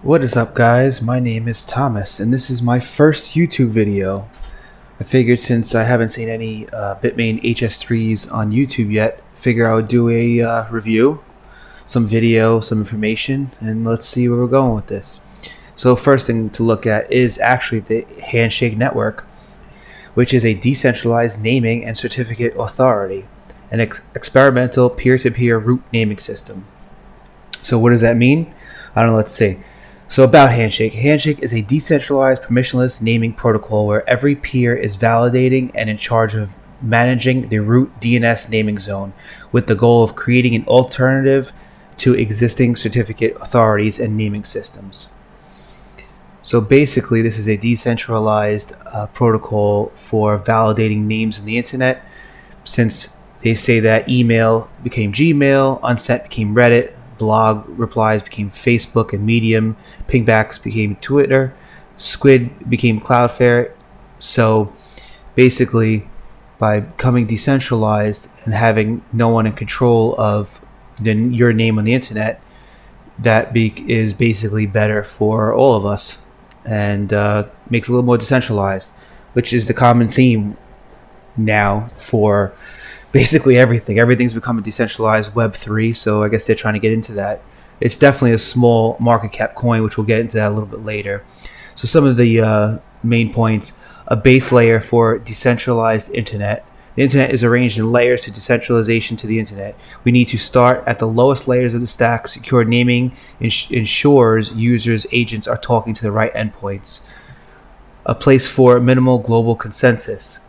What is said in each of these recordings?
What is up, guys? My name is Thomas and this is my first YouTube video. I figured since I haven't seen any Bitmain HS3s on YouTube yet, I would do a review, some video, some information, and let's see where we're going with this. So first thing to look at is actually the Handshake network, which is a decentralized naming and certificate authority, an experimental peer-to-peer root naming system. So what does that mean? I don't know, let's see. So about Handshake. Handshake is a decentralized permissionless naming protocol where every peer is validating and in charge of managing the root DNS naming zone with the goal of creating an alternative to existing certificate authorities and naming systems. So basically this is a decentralized protocol for validating names in the internet, since they say that email became Gmail, unsent became Reddit, blog replies became Facebook and Medium, pingbacks became Twitter, Squid became Cloudflare. So basically, by becoming decentralized and having no one in control of your name on the internet, that is basically better for all of us and makes it a little more decentralized, which is the common theme now for basically everything. Everything's becoming decentralized Web3, so I guess they're trying to get into that. It's definitely a small market cap coin, which we'll get into that a little bit later. So some of the main points: a base layer for decentralized internet. The internet is arranged in layers to decentralization to the internet. We need to start at the lowest layers of the stack. Secure naming ensures users' agents are talking to the right endpoints. A place for minimal global consensus.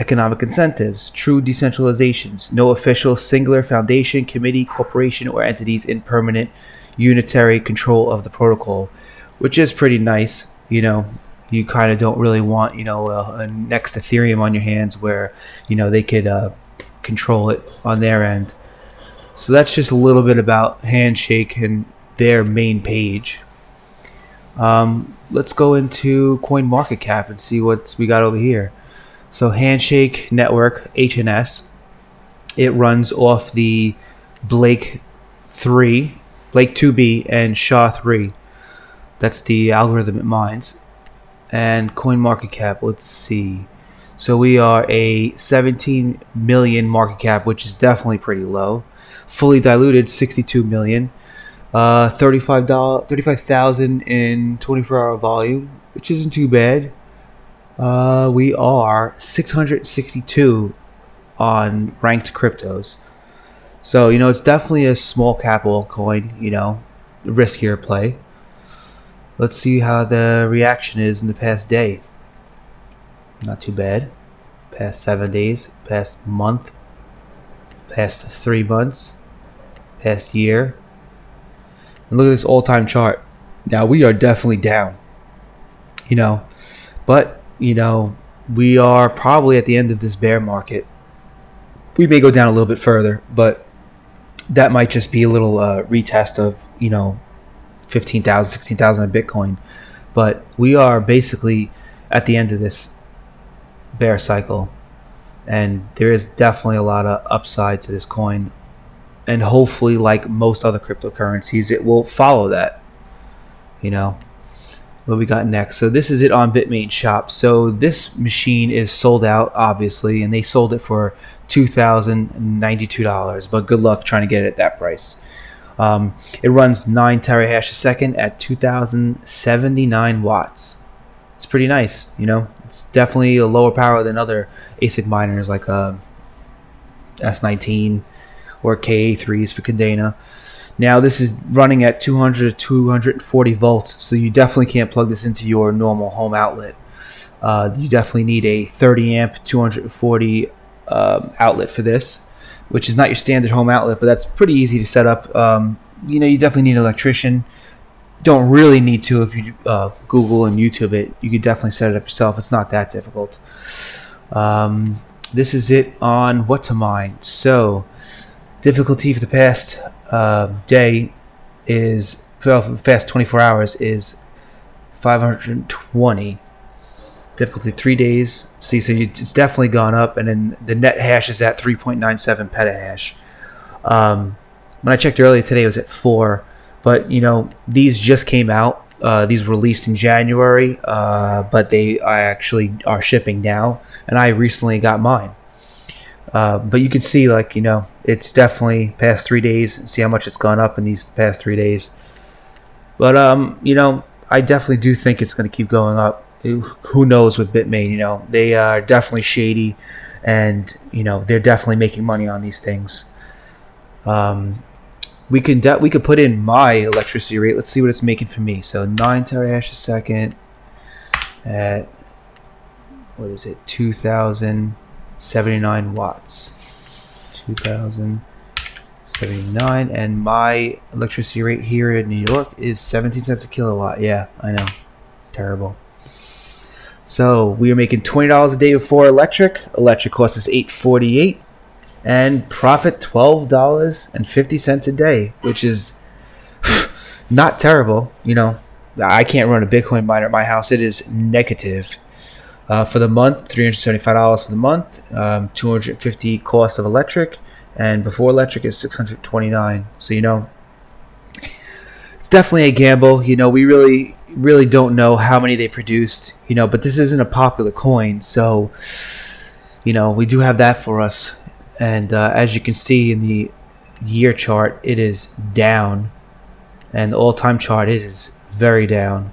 Economic incentives, true decentralizations, no official singular foundation, committee, corporation, or entities in permanent unitary control of the protocol, which is pretty nice. You know, you kind of don't really want, a next Ethereum on your hands where, they could control it on their end. So that's just a little bit about Handshake and their main page. Let's go into CoinMarketCap and see what we got over here. So Handshake network, HNS, it runs off the Blake 2B and SHA-3. That's the algorithm it mines. And CoinMarketCap, let's see. So we are a 17 million market cap, which is definitely pretty low. Fully diluted, 62 million. 35,000 in 24-hour volume, which isn't too bad. We are 662 on ranked cryptos. So, it's definitely a small capital coin, riskier play. Let's see how the reaction is in the past day. Not too bad. Past 7 days, past month, past 3 months, past year. And look at this all-time chart. Now, we are definitely down, but we are probably at the end of this bear market. We may go down a little bit further, but that might just be a little retest of, 15,000, 16,000 of Bitcoin. But we are basically at the end of this bear cycle, and there is definitely a lot of upside to this coin. And hopefully, like most other cryptocurrencies, it will follow that, What we got next? So this is it on Bitmain shop. So this machine is sold out, obviously, and they sold it for $2,092. But good luck trying to get it at that price. It runs 9 terahash a second at 2,079 watts. It's pretty nice, It's definitely a lower power than other ASIC miners like S19 or KA3s for Cadena. Now this is running at 200 to 240 volts, so you definitely can't plug this into your normal home outlet. You definitely need a 30 amp 240 outlet for this, which is not your standard home outlet, but that's pretty easy to set up. You definitely need an electrician. Don't really need to if you Google and YouTube it. You could definitely set it up yourself. It's not that difficult. This is it on what to mine. So difficulty for the past day is, for the past 24 hours is 520. Difficulty 3 days. See, so it's definitely gone up, and then the net hash is at 3.97 petahash. When I checked earlier today, it was at 4. But these just came out These were released in January, but they actually are shipping now, and I recently got mine. But you can see, like, it's definitely past 3 days. See how much it's gone up in these past 3 days. But I definitely do think it's going to keep going up. Who knows with Bitmain? They are definitely shady, and they're definitely making money on these things. We could put in my electricity rate. Let's see what it's making for me. So 9 terahash a second at, what is it, 2,079 watts. 2,079, and my electricity rate here in New York is 17 cents a kilowatt. Yeah, I know, it's terrible. So we are making $20 a day before electric. Electric costs us $8.48. And profit $12.50 a day, which is not terrible. I can't run a Bitcoin miner at my house. It is negative. For the month, $375 for the month, $250 cost of electric, and before electric is $629. So it's definitely a gamble. We really don't know how many they produced. But this isn't a popular coin, so we do have that for us. And as you can see in the year chart, it is down, and the all-time chart, it is very down.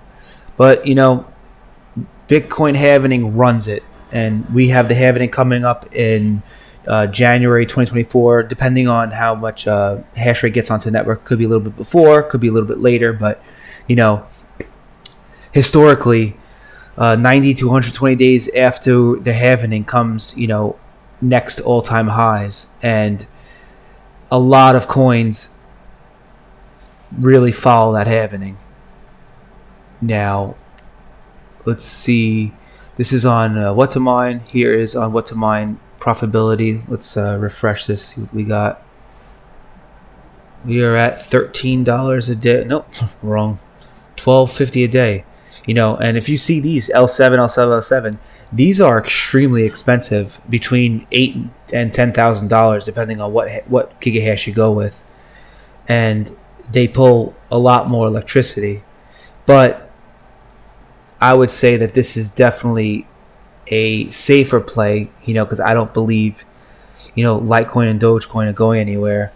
But Bitcoin halvening runs it, and we have the halvening coming up in January 2024. Depending on how much hash rate gets onto the network, could be a little bit before, could be a little bit later. But historically, 90 to 120 days after the halvening comes next all-time highs, and a lot of coins really follow that halvening. Now let's see, this is on what to mine. Here is on what to mine profitability. Let's refresh this, see what we got. We are at $13 a day. Nope, wrong. $12.50 a day. And if you see these L7, L7, L7, these are extremely expensive, between $8,000 and $10,000, depending on what gigahash you go with, and they pull a lot more electricity. But I would say that this is definitely a safer play, because I don't believe, Litecoin and Dogecoin are going anywhere,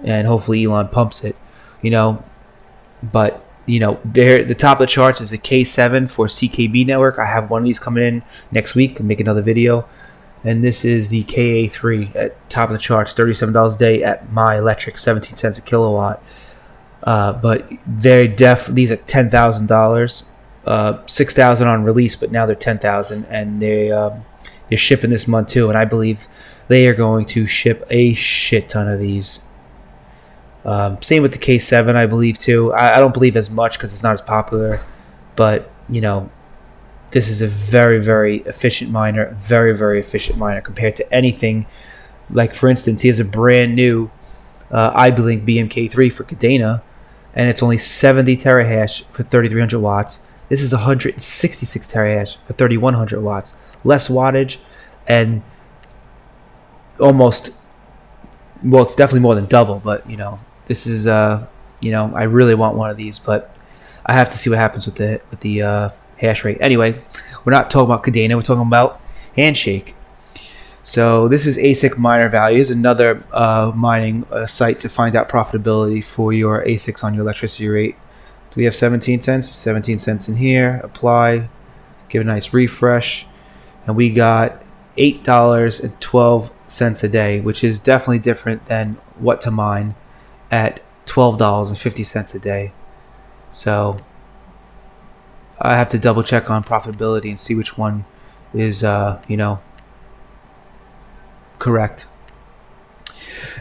and hopefully Elon pumps it, But the top of the charts is a K7 for CKB network. I have one of these coming in next week and make another video. And this is the KA3 at top of the charts, $37 a day at my electric, 17 cents a kilowatt. But these are $10,000, $6,000 on release, but now they're $10,000, and they're shipping this month too. And I believe they are going to ship a shit ton of these. Same with the K7, I believe too. I don't believe as much because it's not as popular, but this is a very, very efficient miner, very, very efficient miner compared to anything. Like, for instance, here's a brand new IBLink BMK3 for Cadena, and it's only 70 terahash for 3,300 watts. This is 166 terahash for 3,100 watts, less wattage, and almost, well, it's definitely more than double, but this is I really want one of these, but I have to see what happens with the hash rate. Anyway, we're not talking about Cadena, we're talking about Handshake. So this is ASIC miner values, another mining site to find out profitability for your ASICs on your electricity rate. Do we have 17 cents? 17 cents in here. Apply, give a nice refresh, and we got $8.12 a day, which is definitely different than what to mine at $12.50 a day. So I have to double check on profitability and see which one is correct.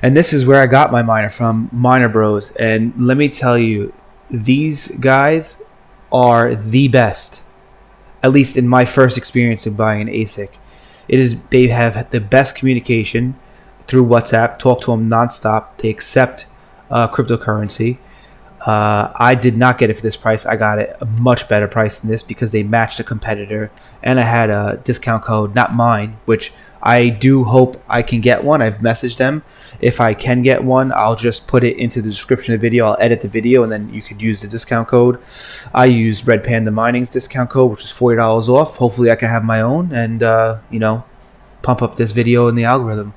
And this is where I got my miner from, Miner Bros, and let me tell you, these guys are the best, at least in my first experience of buying an ASIC. They have the best communication through WhatsApp. Talk to them nonstop. They accept cryptocurrency. I did not get it for this price. I got it a much better price than this because they matched a competitor, and I had a discount code, not mine, which I do hope I can get one. I've messaged them. If I can get one, I'll just put it into the description of the video. I'll edit the video, and then you could use the discount code. I used Red Panda Mining's discount code, which is $40 off. Hopefully I can have my own and, pump up this video in the algorithm.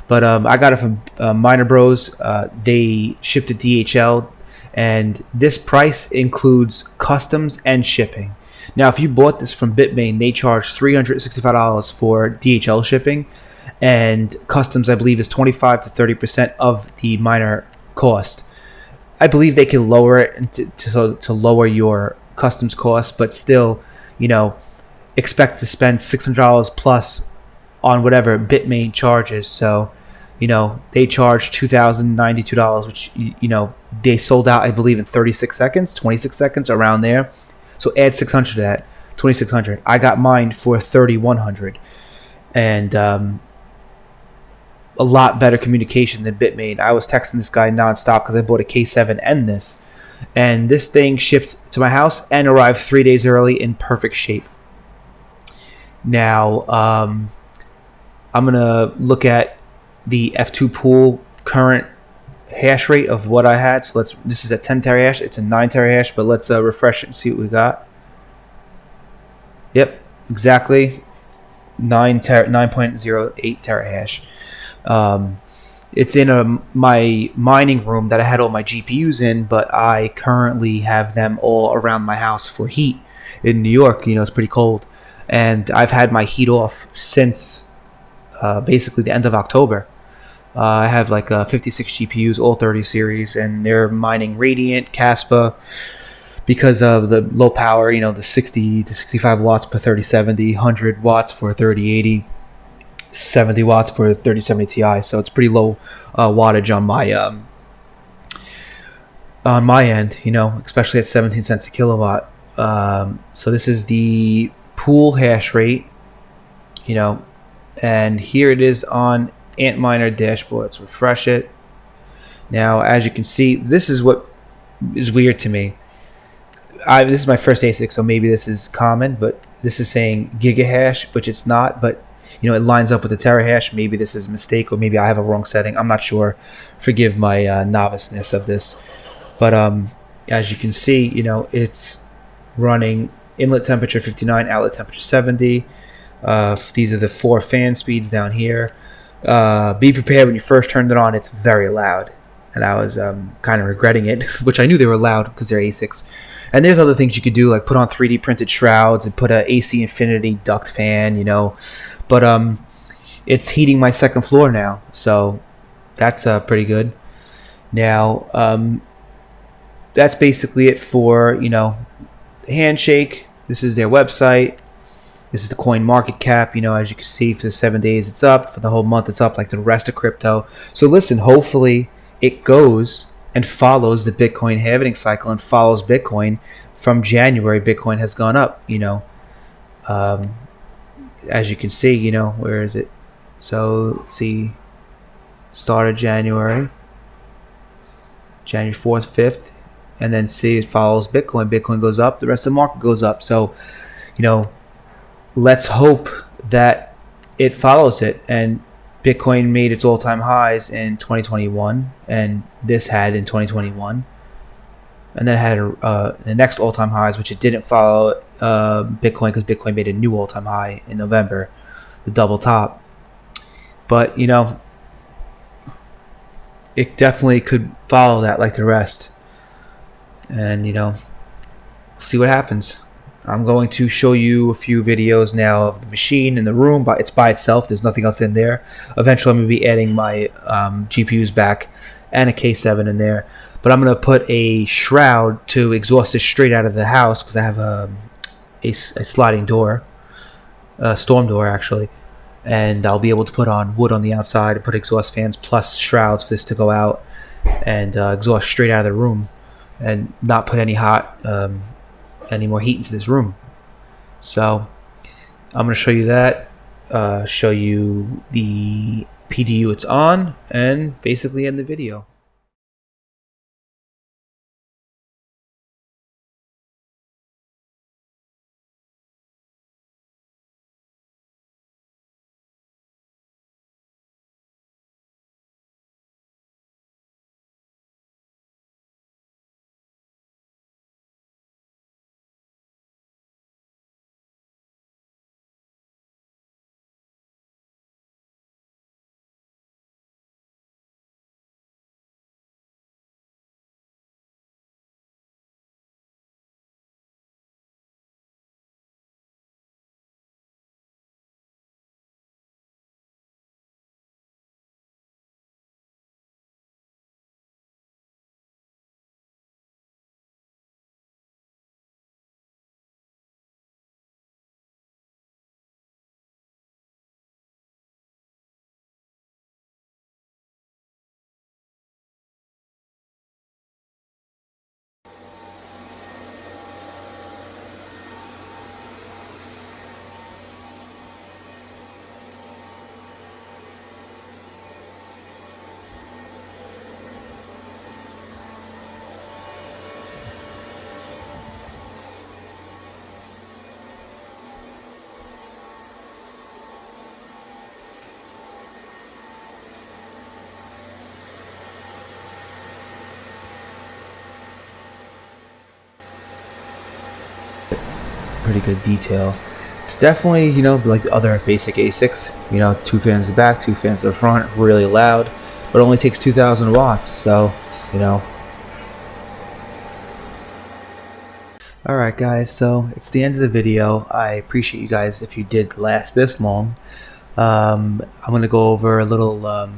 But I got it from Miner Bros. They shipped it DHL, and this price includes customs and shipping. Now, if you bought this from Bitmain, they charge $365 for DHL shipping, and customs, I believe, is 25 to 30% of the miner cost. I believe they can lower it to lower your customs cost, but still, expect to spend $600 plus on whatever Bitmain charges. So, they charge $2,092, which, they sold out, I believe, in 36 seconds, 26 seconds, around there. So add 600 to that, 2,600. I got mine for 3,100, and a lot better communication than Bitmain. I was texting this guy nonstop because I bought a K7 and this thing shipped to my house and arrived 3 days early in perfect shape. Now, I'm gonna look at the F2 pool current hash rate of what I had. So this is a 10 terahash. It's a 9 terahash, but let's refresh it and see what we got. Yep, exactly 9.08 terahash. It's in my mining room that I had all my GPUs in, but I currently have them all around my house for heat. In New York, it's pretty cold, and I've had my heat off since basically the end of October. I have like 56 GPUs, all 30 series, and they're mining Radiant, Caspa, because of the low power, the 60 to 65 watts per 3070, 100 watts for 3080, 70 watts for 3070 Ti. So it's pretty low wattage on my end, especially at 17 cents a kilowatt. So this is the pool hash rate, and here it is on Antminer dashboard. Let's refresh it. Now, as you can see, this is what is weird to me. This is my first ASIC, so maybe this is common, but this is saying gigahash, which it's not, but it lines up with the terahash. Maybe this is a mistake, or maybe I have a wrong setting. I'm not sure. Forgive my noviceness of this. But as you can see, it's running inlet temperature 59, outlet temperature 70. These are the 4 fan speeds down here. Be prepared when you first turned it on. It's very loud, and I was kind of regretting it, which I knew they were loud because they're ASICs. And there's other things you could do, like put on 3D printed shrouds and put a AC infinity duct fan, But it's heating my second floor now, so that's pretty good. Now, that's basically it for Handshake. This is their website. This is the coin market cap. As you can see, for the 7 days it's up. For the whole month it's up, like the rest of crypto. So listen, hopefully it goes and follows the Bitcoin halving cycle and follows Bitcoin. From January, Bitcoin has gone up. As you can see, where is it? So let's see. Started January 4th, 5th, and then see it follows Bitcoin. Bitcoin goes up, the rest of the market goes up. So, let's hope that it follows it. And Bitcoin made its all-time highs in 2021, and this had in 2021, and then had the next all-time highs, which it didn't follow Bitcoin, because Bitcoin made a new all-time high in November, the double top. But it definitely could follow that like the rest, and see what happens. I'm going to show you a few videos now of the machine in the room, but it's by itself. There's nothing else in there. Eventually, I'm going to be adding my GPUs back and a K7 in there. But I'm going to put a shroud to exhaust this straight out of the house, because I have a sliding door, a storm door actually. And I'll be able to put on wood on the outside and put exhaust fans plus shrouds for this to go out and exhaust straight out of the room, and not put any more heat into this room. So I'm going to show you that, show you the PDU it's on, and basically end the video. pretty good detail. It's definitely, you know, like the other basic ASICs, you know, 2 fans in the back, 2 fans in the front, really loud, but only takes 2,000 watts, so, you know. Alright guys, so it's the end of the video. I appreciate you guys if you did last this long. I'm going to go over a little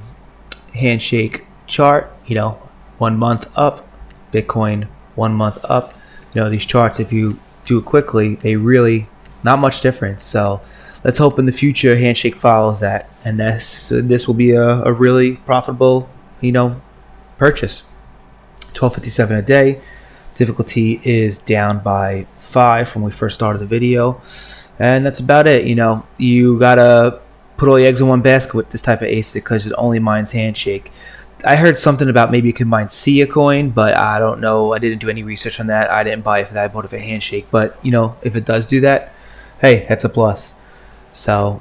Handshake chart, you know, 1 month up, Bitcoin 1 month up. You know, these charts, if you do it quickly, they really, not much difference. So let's hope in the future Handshake follows that, and this will be a really profitable, you know, purchase. 1257 a day. Difficulty is down by 5 from when we first started the video, and that's about it. You know, you gotta put all your eggs in one basket with this type of ASIC because it only mines Handshake. I heard something about maybe you could mine Sia coin, but I don't know. I didn't do any research on that. I didn't buy it for that. I bought it for Handshake. But you know, if it does do that, hey, that's a plus. So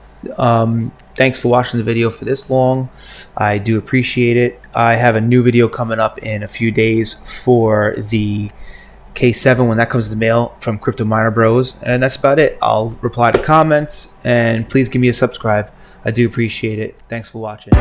thanks for watching the video for this long. I do appreciate it. I have a new video coming up in a few days for the K7 when that comes to the mail from Crypto Miner Bros, and that's about it. I'll reply to comments, and please give me a subscribe. I do appreciate it. Thanks for watching.